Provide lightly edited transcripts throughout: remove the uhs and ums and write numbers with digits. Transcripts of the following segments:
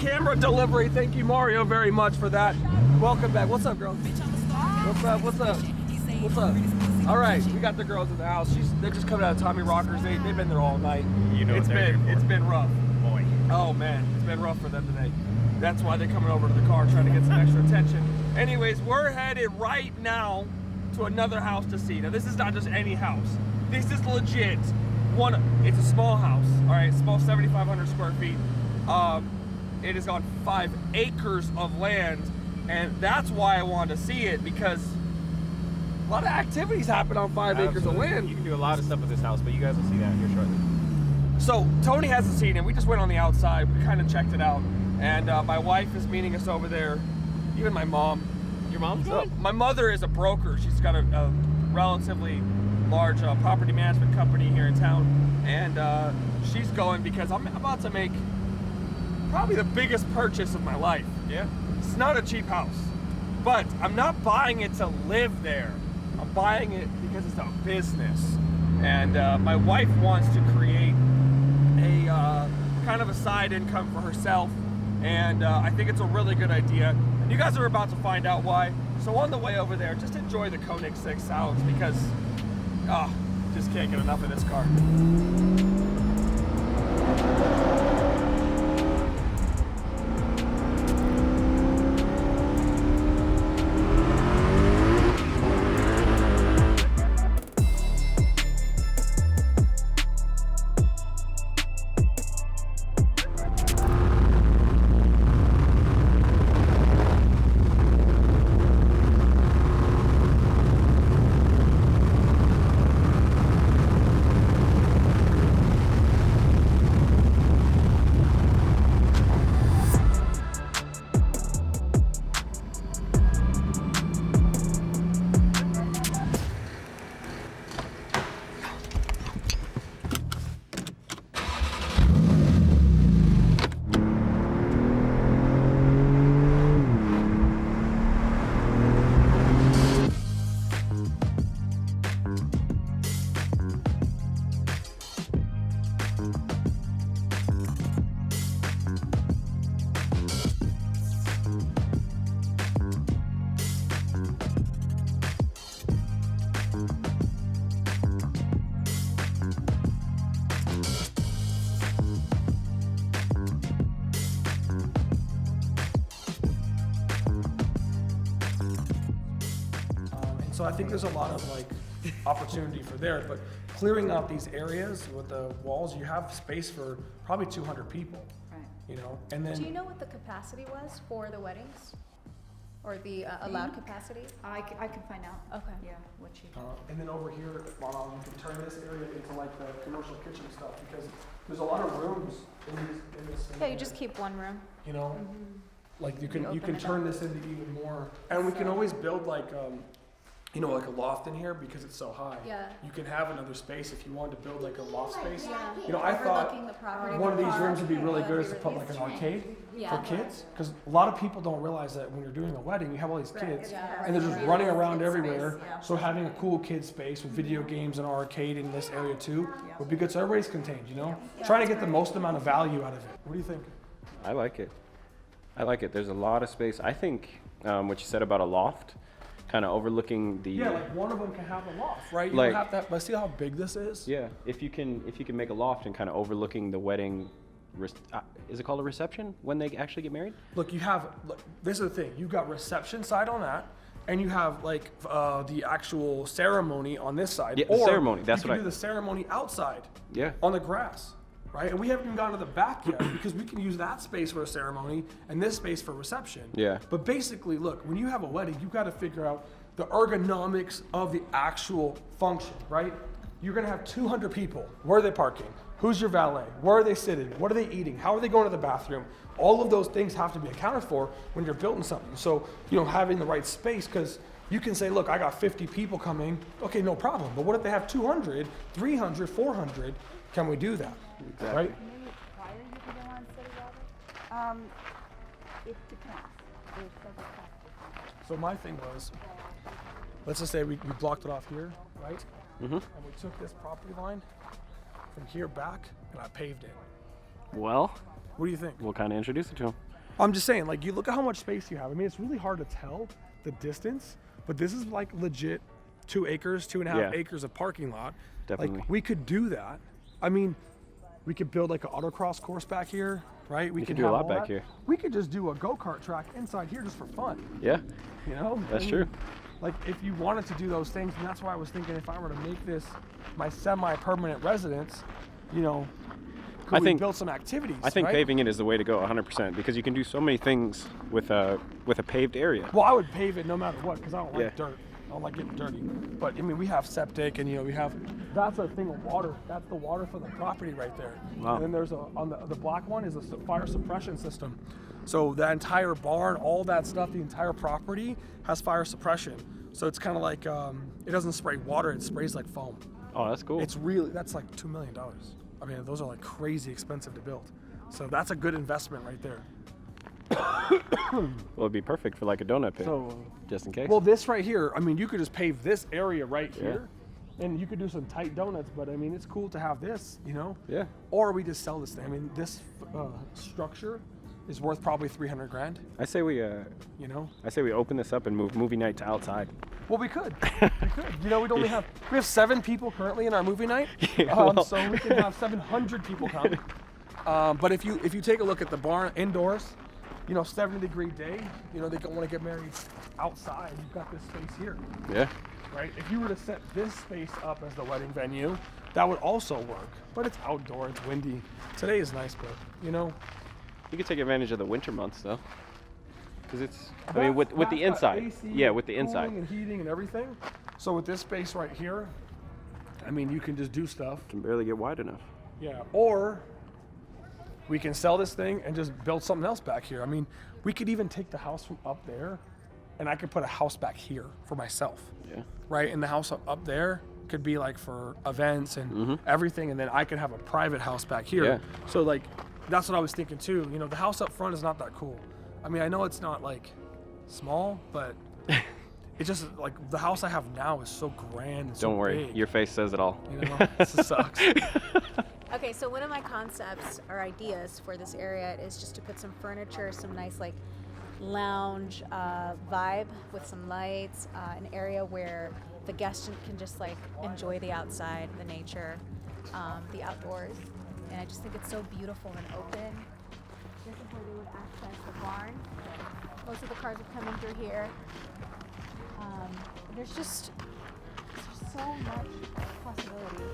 camera delivery. Thank you, Mario, very much for that. Welcome back. What's up, girls? What's up? What's up? What's up? All right, we got the girls in the house. They're just coming out of Tommy Rockers. They've been there all night. You know it's been rough. Boy. Oh man, it's been rough for them today. That's why they're coming over to the car trying to get some extra attention. Anyways, we're headed right now to another house to see. Now this is not just any house. This is legit. It's a small house. All right, small, 7,500 square feet. It is on 5 acres of land, and that's why I wanted to see it, because a lot of activities happen on 5 acres of land. You can do a lot of stuff with this house, but you guys will see that here shortly. So Tony hasn't seen it. We just went on the outside. We kind of checked it out, and my wife is meeting us over there. Even my mom. Your mom's going? My mother is a broker. She's got a relatively large property management company here in town, and she's going because I'm about to make probably the biggest purchase of my life. Yeah. It's not a cheap house, but I'm not buying it to live there. I'm buying it because it's a business, and my wife wants to create a kind of a side income for herself, and I think it's a really good idea. And you guys are about to find out why. So on the way over there, just enjoy the Koenigsegg sounds, because just can't get enough of this car. So I think there's a lot of like opportunity for there, but clearing out these areas with the walls, you have space for probably 200 people. Right. You know, and then. Do you know what the capacity was for the weddings, or the allowed capacity? I can find out. Okay. Yeah, what she. And then over here, you can turn this area into like the commercial kitchen stuff, because there's a lot of rooms in this. Yeah, you just keep one room. You know, like you can open it turn up. this into even more, and we can always build like you know, like a loft in here because it's so high. Yeah. You can have another space if you wanted to build like a loft space. Yeah. You know, I thought Overlooking the property one of these park. rooms would be really good is to Really put like an arcade Yeah. for kids, because a lot of people don't realize that when you're doing a wedding, you have all these kids Yeah. and they're just running around Kids everywhere. space, yeah. So having a cool kid space with video games and arcade in this area too would be good. So everybody's contained, you know? Trying to get the most amount of value out of it. What do you think? I like it. I like it. There's a lot of space. I think what you said about a loft, kind of overlooking the. Yeah, like one of them can have a loft, right? You Like- don't have that, but see how big this is? Yeah, if you can make a loft and kind of overlooking the wedding, is it called a reception when they actually get married? Look, this is the thing. You've got reception side on that, and you have like the actual ceremony on this side. Yeah, the ceremony, that's you what can do the ceremony outside. Yeah. On the grass, right? And we haven't even gone to the back yet because we can use that space for a ceremony and this space for reception. Yeah. But basically, look, when you have a wedding, you've got to figure out the ergonomics of the actual function, right? You're gonna have 200 people. Where are they parking? Who's your valet? Where are they sitting? What are they eating? How are they going to the bathroom? All of those things have to be accounted for when you're building something. So, you know, having the right space, because you can say, look, I got 50 people coming. Okay, no problem. But what if they have 200, 300, 400? Can we do that? Exactly. Right? Maybe prior you could go on city water? It depends. There's several factors. So my thing was, let's just say we blocked it off here, right? Mm-hmm. And we took this property line from here back and I paved it. Well, What do you think? we'll kind of introduce it to them. I'm just saying, like, you look at how much space you have. I mean, it's really hard to tell the distance, but this is like legit 2 acres, 2.5 acres of parking lot. Definitely. Like, we could do that. I mean, we could build like an autocross course back here, right? We could could do a have lot all back that. here. We could just do a go-kart track inside here just for fun. Yeah, You know? that's I mean, true. Like, if you wanted to do those things, and that's why I was thinking if I were to make this my semi-permanent residence, you know, could we build some activities? I think right? paving it is the way to go 100% because you can do so many things with a paved area. Well, I would pave it no matter what because I don't like Yeah. dirt. I don't like getting dirty. But I mean, we have septic, and you know, we have. That's a thing of water. That's the water for the property right there. Wow. And then there's on the black one is a fire suppression system. So that entire barn, all that stuff, the entire property has fire suppression. So it's kind of like it doesn't spray water; it sprays like foam. Oh, that's cool. That's like $2 million. I mean, those are like crazy expensive to build. So that's a good investment right there. Well, it'd be perfect for like a donut pit, So, just in case. well, this right here, I mean, you could just pave this area right here, and you could do some tight donuts. But I mean, it's cool to have this, you know. Yeah. Or we just sell this thing. I mean, this structure is worth probably 300 grand. I say we You know. open this up and move movie night to outside. Well, we could. We could. You know, we have 7 people currently in our movie night, well. so we can have 700 people come. But if you take a look at the barn indoors, you know, 70-degree day, you know, they don't want to get married outside. You've got this space here, Yeah. right? If you were to set this space up as the wedding venue, that would also work. But it's outdoor, it's windy. Today is nice, but you know. You could take advantage of the winter months though, because it's. I That's- mean, with that's the got inside. AC, Yeah, with the cooling inside. and heating and everything. So with this space right here, I mean, you can just do stuff. Can barely get wide enough. Yeah, or we can sell this thing and just build something else back here. I mean, we could even take the house from up there, and I could put a house back here for myself, Yeah. right? And the house up there could be like for events and everything, and then I could have a private house back here. Yeah. So like, that's what I was thinking too. You know, the house up front is not that cool. I mean, I know it's not like small, but it's just like the house I have now is so grand and so Don't worry, big, your face says it all. you know, it sucks. Okay, so one of my concepts or ideas for this area is just to put some furniture, some nice like lounge vibe with some lights, an area where the guests can just like enjoy the outside, the nature, the outdoors. And I just think it's so beautiful and open. This is where they would access the barn. Most of the cars would come in through here. There's just so much possibility.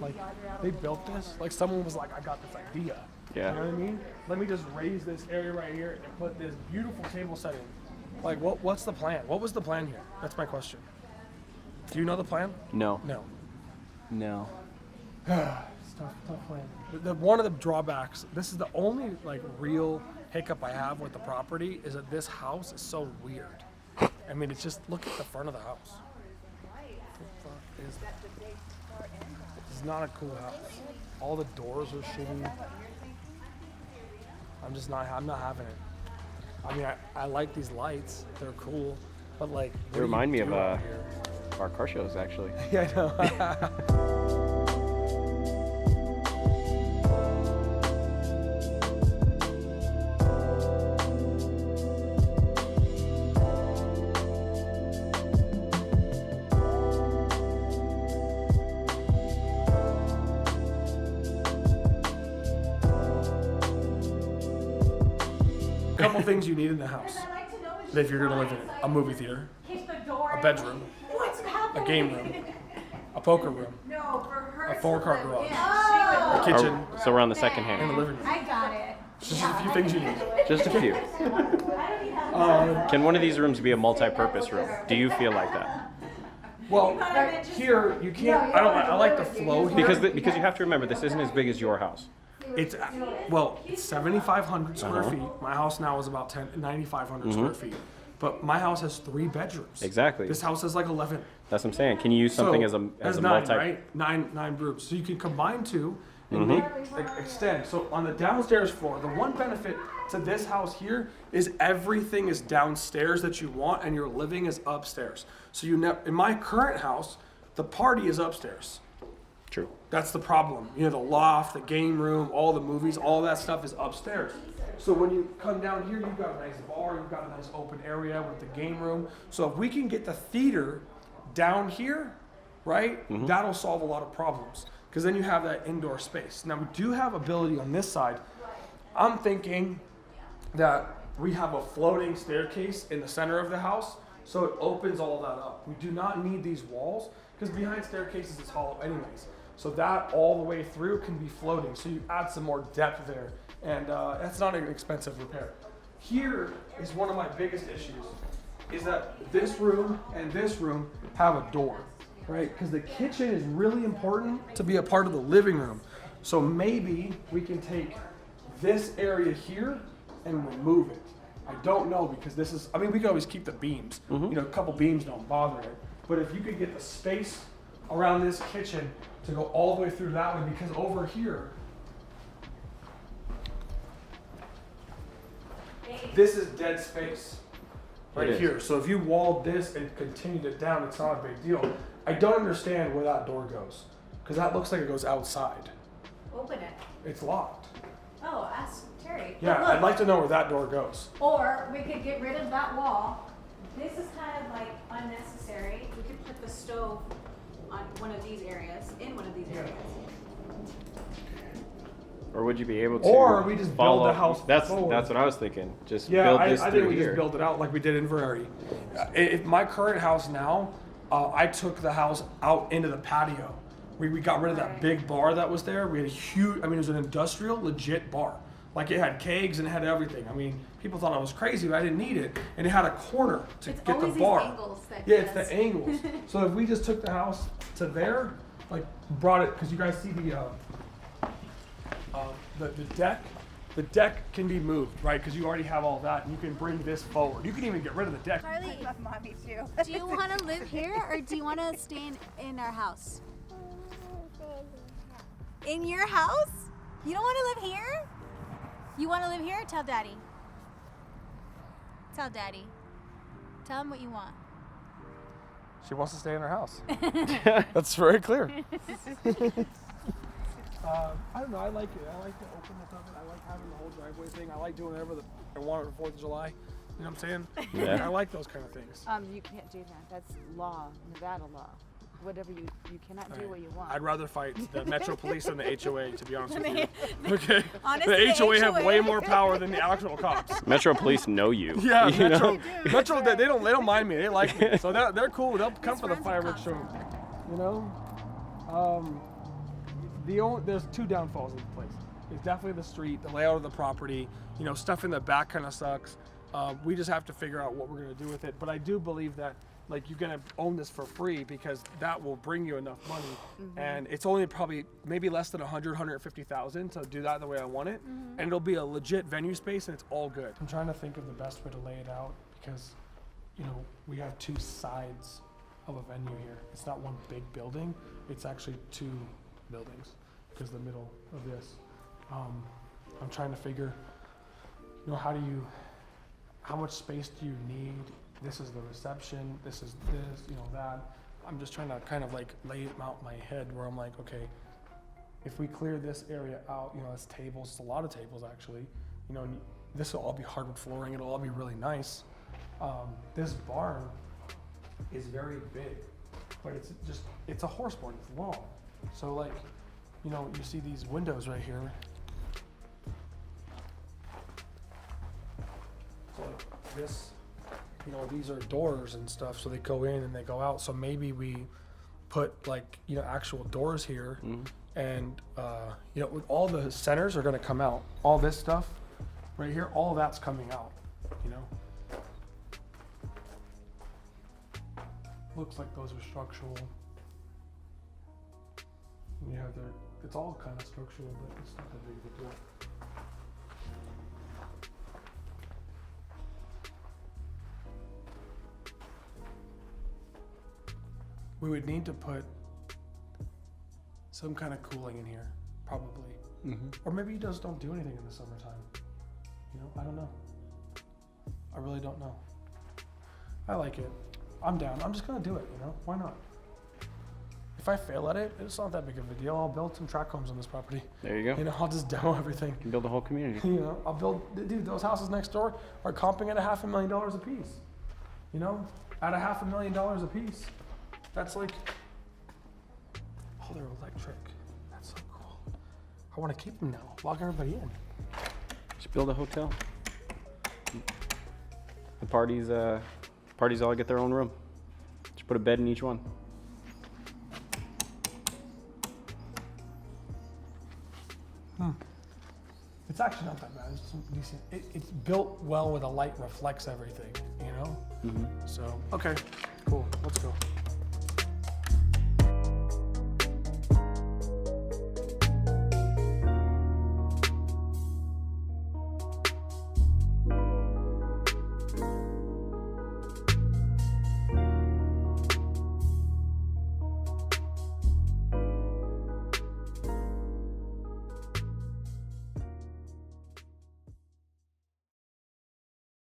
Like, they built this, like someone was like, I got this idea. Yeah. You know what I mean? Let me just raise this area right here and put this beautiful table setting. Like, what's the plan? What was the plan here? That's my question. Do you know the plan? No. No. No. It's tough plan. One of the drawbacks, this is the only like real hiccup I have with the property, is that this house is so weird. I mean, it's just, look at the front of the house. What the fuck is that? It's not a cool house. All the doors are shitty. I'm not having it. I mean, I like these lights. They're cool. But like, They remind me of here? our car shows actually. Yeah, I know. Couple things you need in the house if you're gonna live in it: a movie theater, a bedroom, a game room, a poker room, a 4-car garage, a kitchen, So we're on the second and a hand. living room. I got it. Just a few things you need. Just a few. Can one of these rooms be a multi-purpose room? Do you feel like that? Well, here you can't. I like the flow here. Because you have to remember this isn't as big as your house. It's 7,500 square feet. My house now is about 9,500 square feet. But my house has 3 bedrooms. Exactly. This house has like 11. That's what I'm saying. Can you use something as a that's multi? 9, right? Nine rooms. So you can combine 2, and extend. So on the downstairs floor, the one benefit to this house here is everything is downstairs that you want, and your living is upstairs. So in my current house, the party is upstairs. True. That's the problem. You know, the loft, the game room, all the movies, all that stuff is upstairs. So when you come down here, you've got a nice bar, you've got a nice open area with the game room. So if we can get the theater down here, right, that'll solve a lot of problems. Because then you have that indoor space. Now we do have ability on this side. I'm thinking that we have a floating staircase in the center of the house, so it opens all that up. We do not need these walls, because behind staircases it's hollow anyways. So that all the way through can be floating, so you add some more depth there, and that's not an expensive repair. Here is one of my biggest issues, is that this room and this room have a door, right? Because the kitchen is really important to be a part of the living room. So maybe we can take this area here and remove it. I don't know, because this is, I mean, we can always keep the beams. You know, a couple beams don't bother it. But if you could get the space around this kitchen to go all the way through that way, because over here, this is dead space right here. So if you walled this and continued it down, it's not a big deal. I don't understand where that door goes, because that looks like it goes outside. Open it. It's locked. Oh, ask Terry. Yeah, Look. I'd like to know where that door goes. Or we could get rid of that wall. This is kind of like unnecessary. We could put the stove on one of these areas, in one of these areas. Or would you be able to? Or we just follow, build the house That's forward. what I was thinking. Just Yeah, build this I through think we here. just build it out like we did in Ferrari. If my current house now, I took the house out into the patio. We got rid of that big bar that was there. We had a huge, I mean, it was an industrial, legit bar. Like, it had kegs and it had everything. I mean, people thought I was crazy, but I didn't need it. And it had a corner to It's get the always bar. these angles that Yeah, it's does. the angles. So if we just took the house to there, like brought it, because you guys see the deck. The deck can be moved, right? Because you already have all that, and you can bring this forward. You can even get rid of the deck. Carly, I love mommy too. do you want to live here or do you want to stay in our house? In your house? You don't want to live here? You want to live here? Tell Daddy. Tell Daddy. Tell him what you want. She wants to stay in her house. That's very clear. I don't know. I like it. I like the openness of it. I like having the whole driveway thing. I like doing whatever I want for 4th of July. You know what I'm saying? Yeah. I like those kind of things. You can't do that. That's law, Nevada law. Whatever you cannot do what you want. I'd rather fight the Metro Police than the HOA, to be honest with you. Okay. Honestly, the HOA have HOA. way more power than the actual cops. Metro Police know you. Yeah, you Metro. know? Metro. They don't mind me. They like me, so they're cool. They'll come for the friends with fireworks show. You know. There's two downfalls of the place. It's definitely the street, the layout of the property. You know, stuff in the back kind of sucks. We just have to figure out what we're gonna do with it. But I do believe that, like, you're gonna own this for free, because that will bring you enough money, and it's only probably maybe less than 150,000 to do that the way I want it, and it'll be a legit venue space, and it's all good. I'm trying to think of the best way to lay it out, because, you know, we have two sides of a venue here. It's not one big building. It's actually two buildings, because the middle of this. I'm trying to figure, you know, how much space do you need? This is the reception, this is this, you know, that. I'm just trying to kind of like lay it out in my head where I'm like, okay, if we clear this area out, you know, it's tables, it's a lot of tables actually, you know, and this will all be hardwood flooring, it'll all be really nice. This barn is very big, but it's a horse barn, it's long. So, like, you know, you see these windows right here. So like this, you know, these are doors and stuff, so they go in and they go out. So maybe we put, like, you know, actual doors here, and you know, all the centers are going to come out. All this stuff right here, all of that's coming out. You know, looks like those are structural. And you have it's all kind of structural, but it's not that big of a deal. We would need to put some kind of cooling in here. probably. Mm-hmm. Or maybe he just don't do anything in the summertime. You know, I don't know. I really don't know. I like it. I'm down. I'm just gonna do it, you know? Why not? If I fail at it, it's not that big of a deal. I'll build some track homes on this property. There you go. You know, I'll just demo everything. You can build a whole community. You know, I'll build, dude, those houses next door are comping at $500,000 a piece. You know, at $500,000 a piece. That's like, oh, they're electric. That's so cool. I want to keep them now. Lock everybody in. Just build a hotel. The parties all get their own room. Just put a bed in each one. It's actually not that bad. It's decent. It's built well where the light reflects everything, you know? Mm-hmm. So, okay, cool. Let's go.